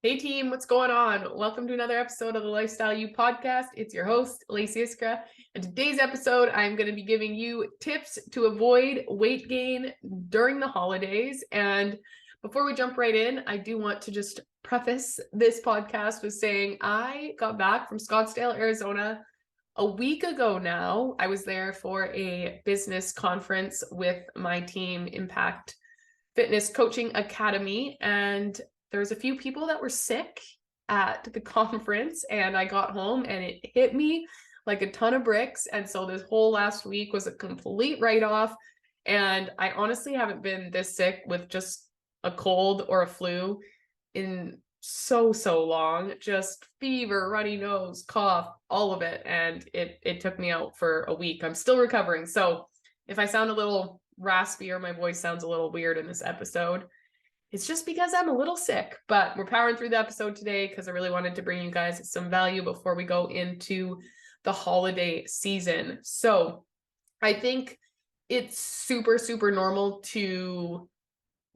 Hey team, what's going on? Welcome to another episode of the Lifestyle You podcast. It's your host, Lacey Iskra. And today's episode, I'm going to be giving you tips to avoid weight gain during the holidays. And before we jump right in, I do want to just preface this podcast with saying I got back from Scottsdale, Arizona a week ago now. I was there for a business conference with my team, Impact Fitness Coaching Academy, and there was a few people that were sick at the conference, and I got home and it hit me like a ton of bricks. And so this whole last week was a complete write-off. And I honestly haven't been this sick with just a cold or a flu in so long. Just fever, runny nose, cough, all of it. And it took me out for a week. I'm still recovering. So if I sound a little raspy or my voice sounds a little weird in this episode, it's just because I'm a little sick, but we're powering through the episode today because I really wanted to bring you guys some value before we go into the holiday season. So I think it's super normal to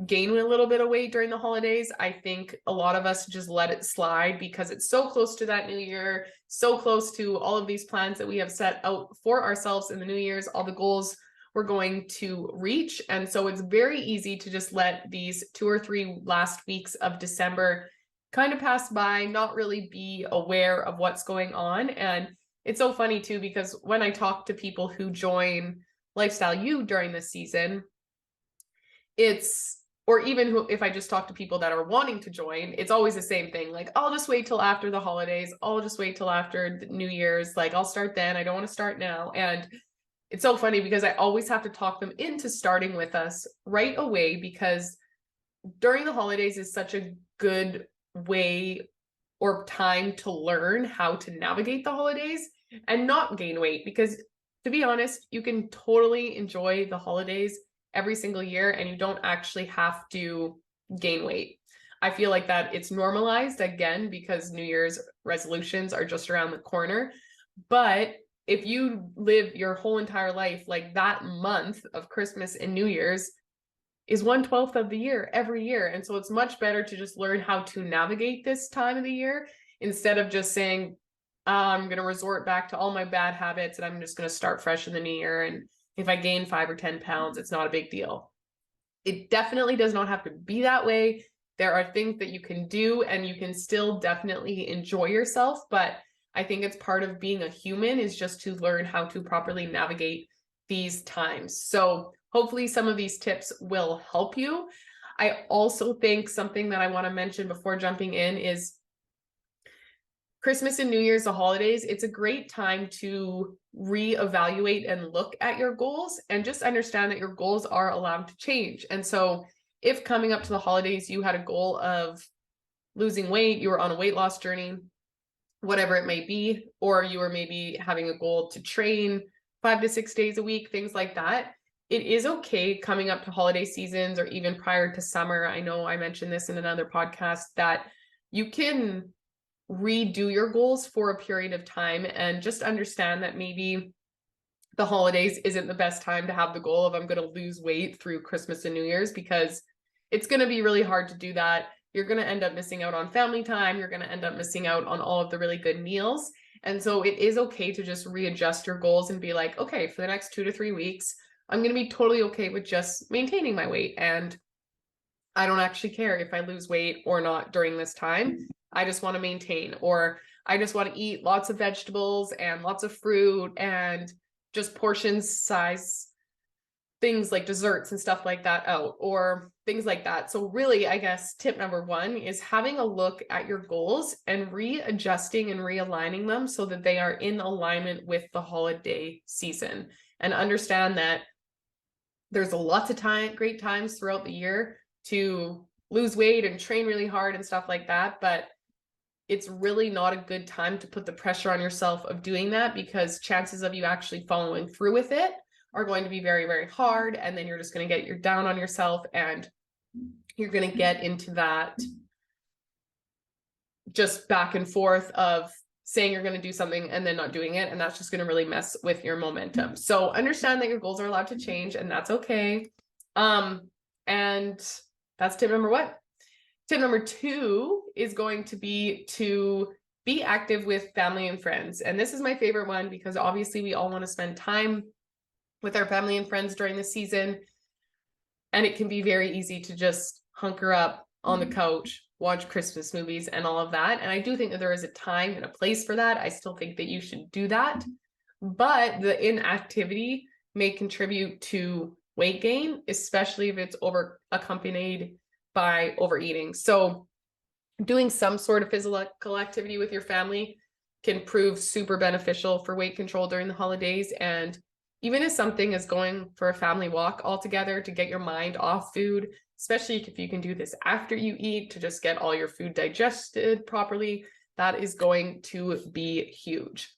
gain a little bit of weight during the holidays. I think a lot of us just let it slide because it's so close to that new year, so close to all of these plans that we have set out for ourselves in the new year's, all the goals we're going to reach. And so it's very easy to just let these 2 or 3 last weeks of December kind of pass by, not really be aware of what's going on. And it's so funny too, because when I talk to people who join Lifestyle You during this season, or even if I just talk to people that are wanting to join, it's always the same thing. Like, I'll just wait till after the holidays. I'll just wait till after the New Year's. Like, I'll start then. I don't want to start now. And it's so funny because I always have to talk them into starting with us right away, because during the holidays is such a good way or time to learn how to navigate the holidays and not gain weight. Because to be honest, you can totally enjoy the holidays every single year and you don't actually have to gain weight. I feel like that it's normalized again because New Year's resolutions are just around the corner. But if you live your whole entire life, like that month of Christmas and New Year's is 1/12 of the year every year. And so it's much better to just learn how to navigate this time of the year instead of just saying, I'm going to resort back to all my bad habits and I'm just going to start fresh in the new year. And if I gain 5 or 10 pounds, it's not a big deal. It definitely does not have to be that way. There are things that you can do and you can still definitely enjoy yourself, but I think it's part of being a human is just to learn how to properly navigate these times. So hopefully some of these tips will help you. I also think something that I want to mention before jumping in is Christmas and New Year's, the holidays. It's a great time to reevaluate and look at your goals and just understand that your goals are allowed to change. And so if coming up to the holidays, you had a goal of losing weight, you were on a weight loss journey, whatever it may be, or you are maybe having a goal to train 5 to 6 days a week, things like that. It is okay coming up to holiday seasons or even prior to summer. I know I mentioned this in another podcast that you can redo your goals for a period of time and just understand that maybe the holidays isn't the best time to have the goal of I'm going to lose weight through Christmas and New Year's, because it's going to be really hard to do that. You're going to end up missing out on family time. You're going to end up missing out on all of the really good meals. And so it is okay to just readjust your goals and be like, okay, for the next 2 to 3 weeks, I'm going to be totally okay with just maintaining my weight. And I don't actually care if I lose weight or not during this time. I just want to maintain, or I just want to eat lots of vegetables and lots of fruit and just portions size things like desserts and stuff like that out, or things like that. So really, I guess tip number 1 is having a look at your goals and readjusting and realigning them so that they are in alignment with the holiday season, and understand that there's a lots of great times throughout the year to lose weight and train really hard and stuff like that. But it's really not a good time to put the pressure on yourself of doing that, because chances of you actually following through with it are going to be very hard. And then you're just going to get down on yourself and you're going to get into that just back and forth of saying you're going to do something and then not doing it. And that's just going to really mess with your momentum. So understand that your goals are allowed to change and that's okay. And that's tip number 1. Tip number 2 is going to be active with family and friends. And this is my favorite one because obviously we all want to spend time with our family and friends during the season. And it can be very easy to just hunker up on the couch, watch Christmas movies and all of that. And I do think that there is a time and a place for that. I still think that you should do that. But the inactivity may contribute to weight gain, especially if it's accompanied by overeating. So doing some sort of physical activity with your family can prove super beneficial for weight control during the holidays. And even as something as going for a family walk all together to get your mind off food, especially if you can do this after you eat to just get all your food digested properly, that is going to be huge.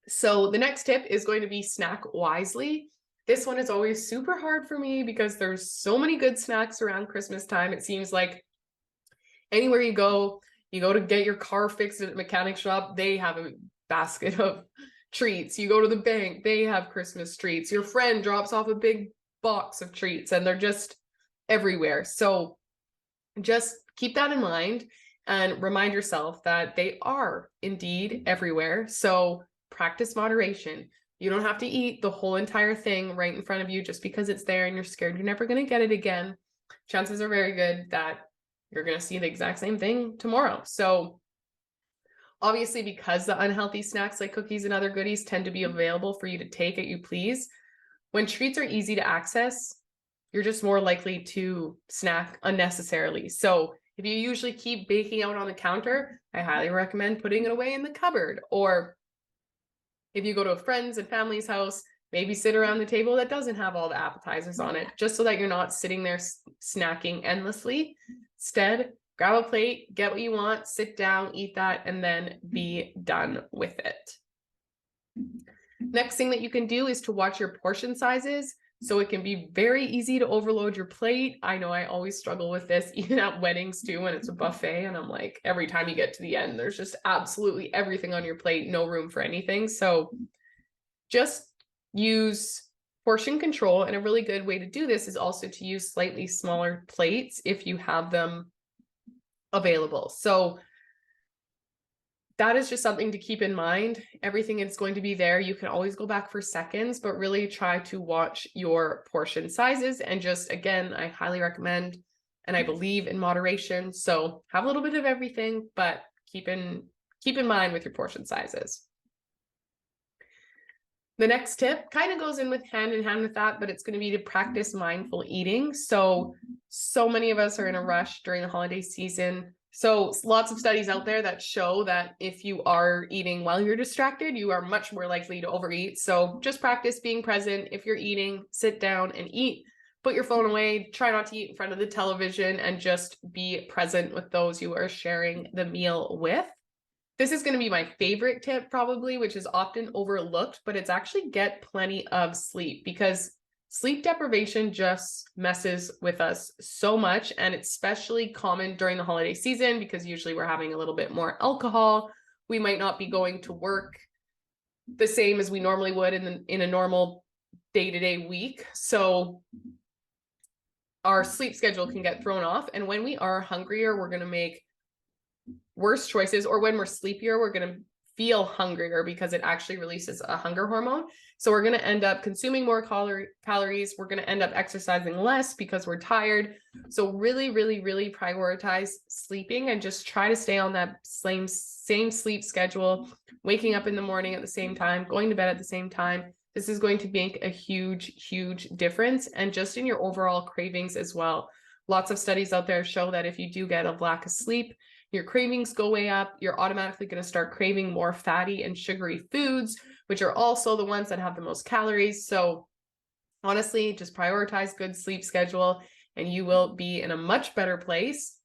So the next tip is going to be snack wisely. This one is always super hard for me because there's so many good snacks around Christmas time. It seems like anywhere you go to get your car fixed at a mechanic shop, they have a basket of treats. You go to the bank, they have Christmas treats. Your friend drops off a big box of treats and they're just everywhere. So just keep that in mind and remind yourself that they are indeed everywhere. So practice moderation. You don't have to eat the whole entire thing right in front of you just because it's there and you're scared you're never going to get it again. Chances are very good that you're going to see the exact same thing tomorrow. So obviously, because the unhealthy snacks like cookies and other goodies tend to be available for you to take at you please, when treats are easy to access, you're just more likely to snack unnecessarily. So if you usually keep baking out on the counter, I highly recommend putting it away in the cupboard. Or if you go to a friend's and family's house, maybe sit around the table that doesn't have all the appetizers on it, just so that you're not sitting there snacking endlessly. Instead, grab a plate, get what you want, sit down, eat that, and then be done with it. Next thing that you can do is to watch your portion sizes. So it can be very easy to overload your plate. I know I always struggle with this, even at weddings too, when it's a buffet. And I'm like, every time you get to the end, there's just absolutely everything on your plate, no room for anything. So just use portion control. And a really good way to do this is also to use slightly smaller plates if you have them available. So that is just something to keep in mind. Everything is going to be there. You can always go back for seconds, but really try to watch your portion sizes. And just, again, I highly recommend, and I believe in moderation. So have a little bit of everything, but keep in mind with your portion sizes. The next tip kind of goes hand in hand with that, but it's going to be to practice mindful eating. So many of us are in a rush during the holiday season. So lots of studies out there that show that if you are eating while you're distracted, you are much more likely to overeat. So just practice being present. If you're eating, sit down and eat. Put your phone away. Try not to eat in front of the television and just be present with those you are sharing the meal with. This is going to be my favorite tip probably, which is often overlooked, but it's actually get plenty of sleep, because sleep deprivation just messes with us so much, and it's especially common during the holiday season because usually we're having a little bit more alcohol. We might not be going to work the same as we normally would in a normal day-to-day week. So our sleep schedule can get thrown off. And when we are hungrier, we're going to make worse choices, or when we're sleepier, we're going to feel hungrier because it actually releases a hunger hormone. So we're going to end up consuming more calories. We're going to end up exercising less because we're tired. So really, really, really prioritize sleeping and just try to stay on that same sleep schedule, waking up in the morning at the same time, going to bed at the same time. This is going to make a huge, huge difference. And just in your overall cravings as well. Lots of studies out there show that if you do get a lack of sleep, your cravings go way up. You're automatically going to start craving more fatty and sugary foods, which are also the ones that have the most calories. So honestly, just prioritize good sleep schedule and you will be in a much better place.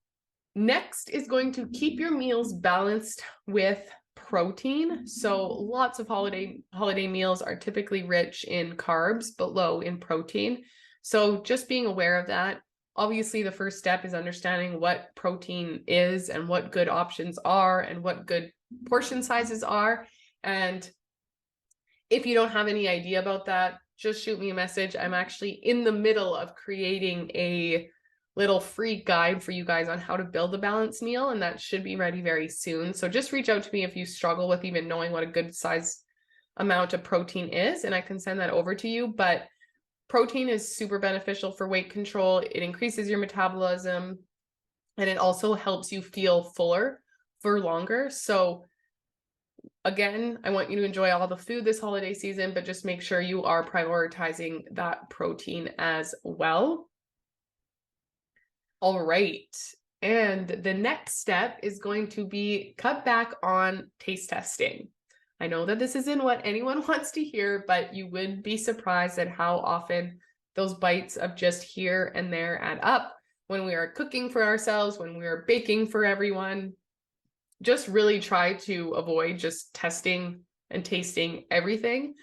Next is going to keep your meals balanced with protein. So lots of holiday meals are typically rich in carbs, but low in protein. So just being aware of that. Obviously, the first step is understanding what protein is and what good options are and what good portion sizes are. And if you don't have any idea about that, just shoot me a message. I'm actually in the middle of creating a little free guide for you guys on how to build a balanced meal, and that should be ready very soon. So just reach out to me if you struggle with even knowing what a good size amount of protein is, and I can send that over to you. But protein is super beneficial for weight control. It increases your metabolism, and it also helps you feel fuller for longer. So again, I want you to enjoy all the food this holiday season, but just make sure you are prioritizing that protein as well. All right. And the next step is going to be cut back on taste testing. I know that this isn't what anyone wants to hear, but you would be surprised at how often those bites of just here and there add up when we are cooking for ourselves, when we are baking for everyone. Just really try to avoid just testing and tasting everything,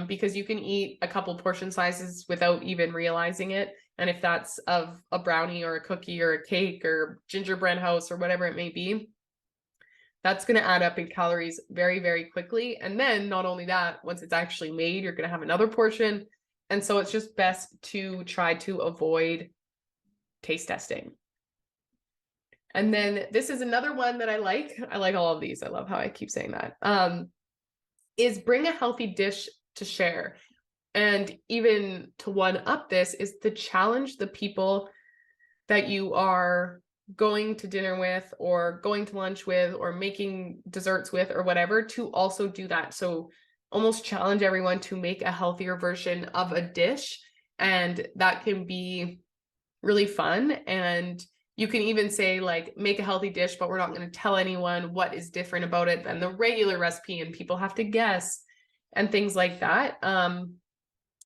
because you can eat a couple portion sizes without even realizing it. And if that's of a brownie or a cookie or a cake or gingerbread house or whatever it may be, that's going to add up in calories very, very quickly. And then not only that, once it's actually made, you're going to have another portion. And so it's just best to try to avoid taste testing. And then this is another one that I like. I like all of these. I love how I keep saying that. Is bring a healthy dish to share. And even to one up this is to challenge the people that you are going to dinner with or going to lunch with or making desserts with or whatever, to also do that. So almost challenge everyone to make a healthier version of a dish. And that can be really fun. And you can even say, like, make a healthy dish, but we're not going to tell anyone what is different about it than the regular recipe, and people have to guess and things like that.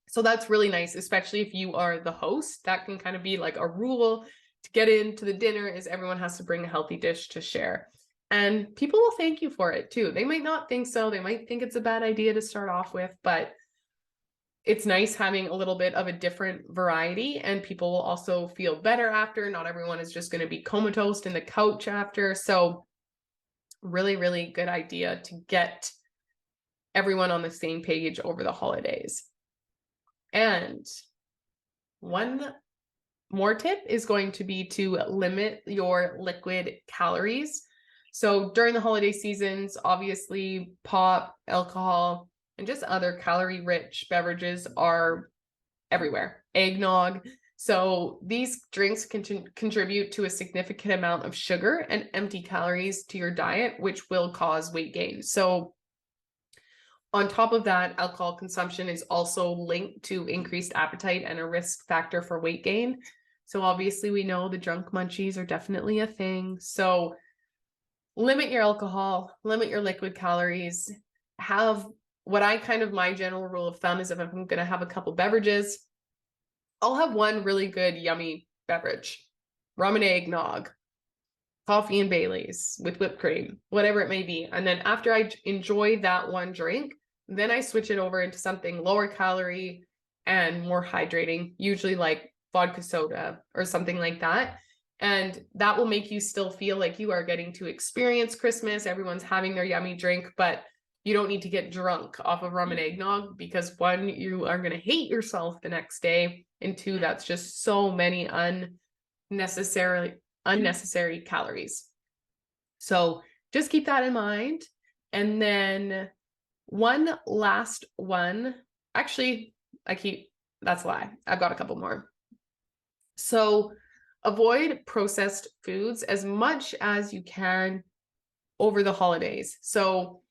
So that's really nice, especially if you are the host. That can kind of be like a rule to get into the dinner, is everyone has to bring a healthy dish to share. And people will thank you for it too. They might not think so. They might think it's a bad idea to start off with, but it's nice having a little bit of a different variety, and people will also feel better after. Not everyone is just going to be comatose in the couch after. So really, really good idea to get everyone on the same page over the holidays. And one more tip is going to be to limit your liquid calories. So during the holiday seasons, obviously pop, alcohol, and just other calorie-rich beverages are everywhere. Eggnog. So these drinks can contribute to a significant amount of sugar and empty calories to your diet, which will cause weight gain. So on top of that, alcohol consumption is also linked to increased appetite and a risk factor for weight gain. So obviously we know the drunk munchies are definitely a thing. So limit your alcohol, limit your liquid calories. Have what I kind of, my general rule of thumb is, if I'm going to have a couple beverages, I'll have one really good, yummy beverage, rum and eggnog, coffee and Baileys with whipped cream, whatever it may be. And then after I enjoy that one drink, then I switch it over into something lower calorie and more hydrating, usually like vodka soda or something like that. And that will make you still feel like you are getting to experience Christmas. Everyone's having their yummy drink, but you don't need to get drunk off of rum and eggnog, because one, you are going to hate yourself the next day, and two, that's just so many unnecessary calories. So just keep that in mind. And then one last one, actually, that's a lie. I've got a couple more. So avoid processed foods as much as you can over the holidays. So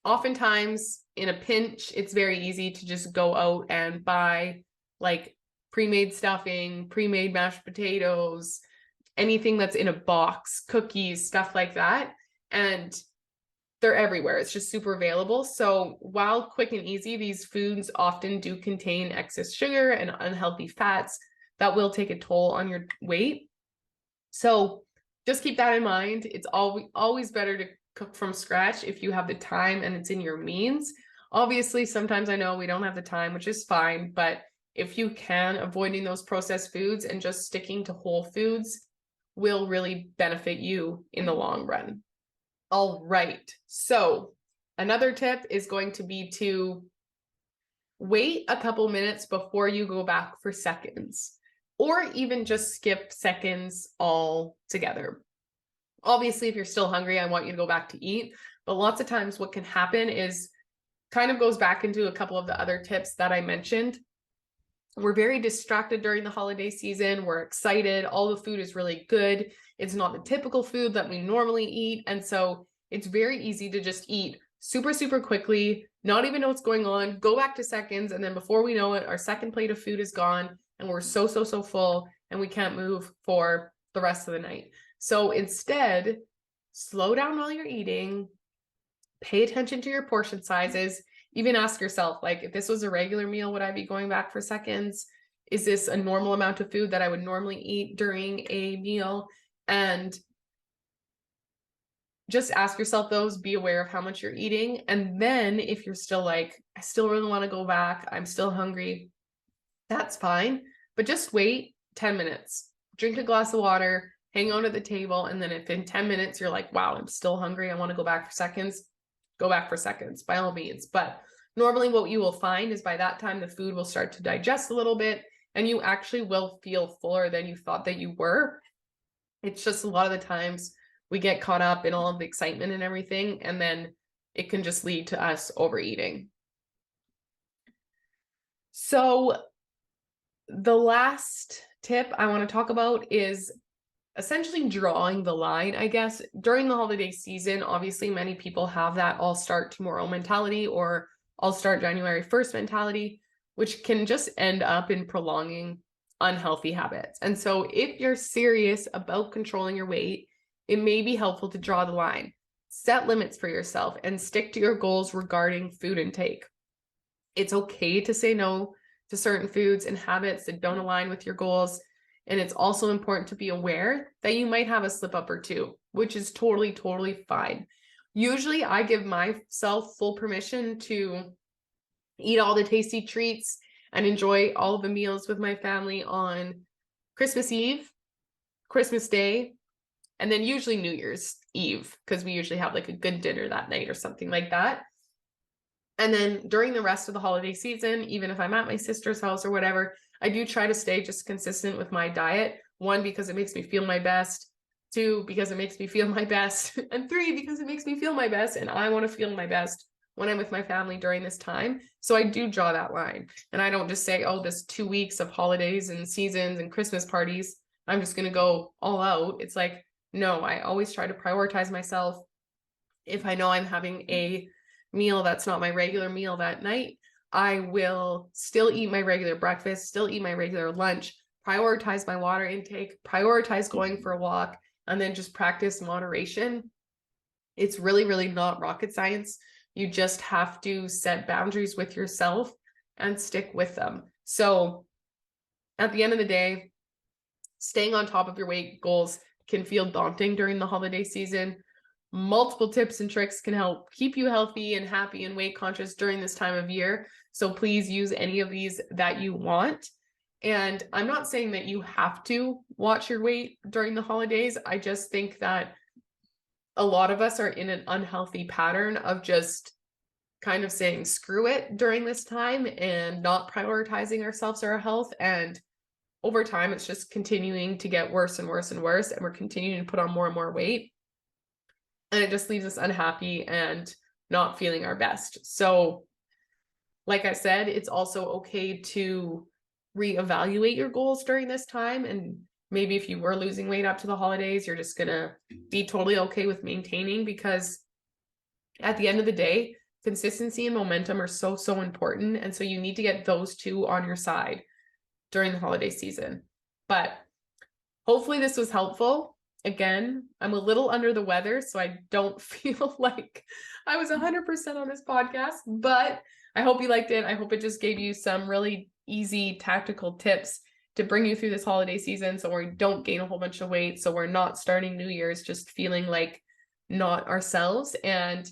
oftentimes in a pinch, it's very easy to just go out and buy like pre-made stuffing, pre-made mashed potatoes, anything that's in a box, cookies, stuff like that. And they're everywhere. It's just super available. So while quick and easy, these foods often do contain excess sugar and unhealthy fats that will take a toll on your weight. So just keep that in mind. It's always better to cook from scratch if you have the time and it's in your means. Obviously, sometimes I know we don't have the time, which is fine, but if you can, avoiding those processed foods and just sticking to whole foods will really benefit you in the long run. All right. So another tip is going to be to wait a couple minutes before you go back for seconds. or even just skip seconds altogether. Obviously, if you're still hungry, I want you to go back to eat. But lots of times what can happen is kind of goes back into a couple of the other tips that I mentioned. We're very distracted during the holiday season. We're excited. All the food is really good. It's not the typical food that we normally eat. And so it's very easy to just eat super, super quickly, not even know what's going on, go back to seconds. And then before we know it, our second plate of food is gone and we're so full and we can't move for the rest of the night. So instead, slow down while you're eating, pay attention to your portion sizes. Even ask yourself, like, if this was a regular meal, would I be going back for seconds? Is this a normal amount of food that I would normally eat during a meal? And just ask yourself those, be aware of how much you're eating. And then if you're still like, I still really want to go back, I'm still hungry, that's fine. But just wait 10 minutes, drink a glass of water, hang out at the table. And then if in 10 minutes you're like, wow, I'm still hungry, I want to go back for seconds, go back for seconds by all means. But normally what you will find is by that time, the food will start to digest a little bit and you actually will feel fuller than you thought that you were. It's just a lot of the times we get caught up in all of the excitement and everything, and then it can just lead to us overeating. So the last tip I want to talk about is essentially drawing the line, I guess. During the holiday season, obviously many people have that I'll start tomorrow mentality or I'll start January 1st mentality, which can just end up in prolonging unhealthy habits. And so if you're serious about controlling your weight, it may be helpful to draw the line, set limits for yourself, and stick to your goals regarding food intake. It's okay to say no to certain foods and habits that don't align with your goals. And it's also important to be aware that you might have a slip up or two, which is totally fine. Usually I give myself full permission to eat all the tasty treats and enjoy all of the meals with my family on Christmas Eve, Christmas Day, and then usually New Year's Eve, because we usually have like a good dinner that night or something like that. And then during the rest of the holiday season, even if I'm at my sister's house or whatever, I do try to stay just consistent with my diet. 1, because it makes me feel my best. 2, because it makes me feel my best. And 3, because it makes me feel my best. And I want to feel my best when I'm with my family during this time. So I do draw that line. And I don't just say, oh, this 2 weeks of holidays and seasons and Christmas parties, I'm just going to go all out. It's like, no, I always try to prioritize myself. If I know I'm having a meal that's not my regular meal that night, I will still eat my regular breakfast, still eat my regular lunch, prioritize my water intake, prioritize going for a walk, and then just practice moderation. It's really not rocket science. You just have to set boundaries with yourself and stick with them. So at the end of the day, staying on top of your weight goals can feel daunting during the holiday season. Multiple tips and tricks can help keep you healthy and happy and weight conscious during this time of year. So please use any of these that you want. And I'm not saying that you have to watch your weight during the holidays. I just think that a lot of us are in an unhealthy pattern of just kind of saying screw it during this time and not prioritizing ourselves or our health. And over time, it's just continuing to get worse and worse and worse. And we're continuing to put on more and more weight. And it just leaves us unhappy and not feeling our best. So like I said, it's also okay to reevaluate your goals during this time. And maybe if you were losing weight up to the holidays, you're just going to be totally okay with maintaining, because at the end of the day, consistency and momentum are so important. And so you need to get those two on your side during the holiday season. But hopefully this was helpful. Again, I'm a little under the weather, so I don't feel like I was 100% on this podcast, but I hope you liked it. I hope it just gave you some really easy tactical tips to bring you through this holiday season so we don't gain a whole bunch of weight, so we're not starting New Year's just feeling like not ourselves. And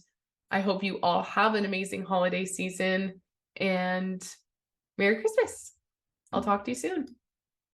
I hope you all have an amazing holiday season and Merry Christmas. I'll talk to you soon.